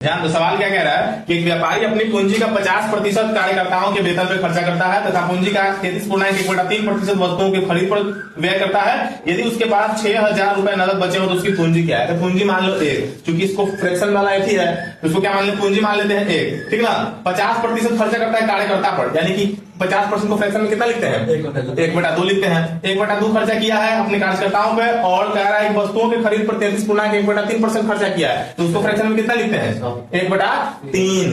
ध्यान दो, सवाल क्या कह रहा है कि एक व्यापारी अपनी पूंजी का 50% कार्यकर्ताओं के वेतन पर खर्चा करता है तथा पूंजी का 33.1/3% वस्तुओं की खरीद पर व्यय करता है। यदि उसके पास 6,000 रुपए नगद बचे हो तो उसकी पूंजी क्या है? तो पूंजी मान लो 1, क्योंकि इसको फ्रैक्शन वाला एक ही है तो उसको क्या मान ले, पूंजी मान लेते हैं 1, ठीक ना। 50% खर्चा करता है कार्यकर्ता पर, यानी कि 50% को फ्रैक्शन में कितना लिखते हैं? 1/2 लिखते हैं। 1/2 खर्चा किया है अपने कार्यकर्ताओं पे और कह रहा है वस्तुओं की खरीद पर 33.1/3% खर्चा किया है तो उसको फ्रैक्शन में कितना लिखते हैं? 1/3।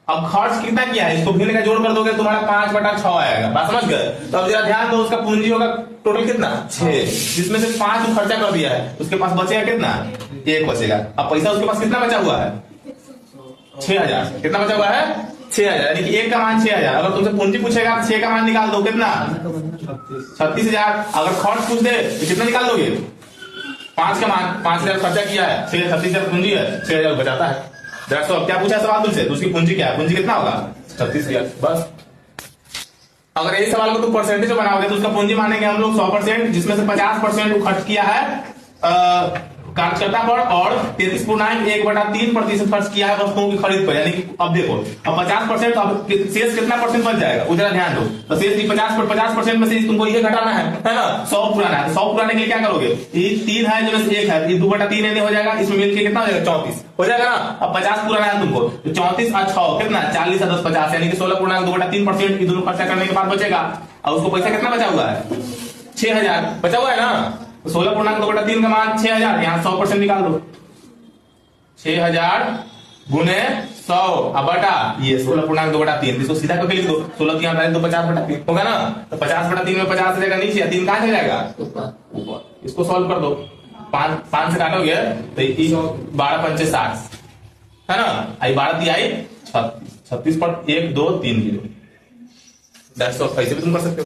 अब खर्च कितना किया है इसको भिन्न का जोड़ कर दोगे तुम्हारा 5/6 आएगा। बात समझ गए? तो अब जरा ध्यान दो, उसका पूंजी होगा टोटल कितना? 6, जिसमें से 5 खर्चा कर दिया है, उसके पास बचेगा कितना? 1 बचेगा। अब पैसा उसके पास कितना बचा हुआ है? 6,000। कितना बचा हुआ है? 6,000, यानी कि 1 का मान 6,000। अगर तुमसे पूंजी पूछेगा तो 6 का मान निकाल दो, कितना? 36,000। अगर खर्च पूछ दे तो कितना निकाल दोगे? 5 का मान, 5,000 खर्चा किया है, 36,000 पूंजी है, 6,000 बचाता है। जरा क्या पूछा सवाल तुमसे? तो उसकी पूंजी क्या है? पूंजी कितना होगा? 36,000। बस। अगर यही सवाल को तुम परसेंटेज बनाओगे तो उसका पूंजी मानेंगे हम लोग 100%, जिसमें से 50% खर्च किया है कार्यकर्ता पर और 33.1/3% खर्च किया है वस्तुओं की खरीद पर। यानी कि अब देखो, अब 50%, अब शेष कितना परसेंट बच जाएगा? उधर ध्यान दो। तो शेष 50% में से तुमको ये घटाना है ना। 100 पुराना है, 100 पुराने के लिए क्या करोगे? ये 3 है जो 1 है, ये 2/3 हो जाएगा, इसमें मिलकर कितना हो जाएगा? 34 हो जाएगा ना। अब 50 पुराना है तुमको, तो 34 और 6 कितना? 40 और 10 50, यानी कि 16.2/3% की दोनों खर्चा करने के बाद बचेगा। और उसको पैसा कितना बचा हुआ है? 6,000 बचा हुआ है ना। तो 16.2/3 का मान 6,000, यहाँ 100% निकाल दो। 6,000 गुने 100 अब बटा ये 16.2/3, इसको सीधा करके लिख दो। 16 यहाँ डाल दो, 50/3 होगा ना। तो 50/3 में 50 जाएगा नीचे, 3 कहां से जाएगा? ऊपर। इसको सॉल्व कर दो। 5 से काटोगे तो 12 पंचे 60 है ना। आई 12 आई 36 पर 1 2 3 0। ऐसे भी तुम कर सकते हो।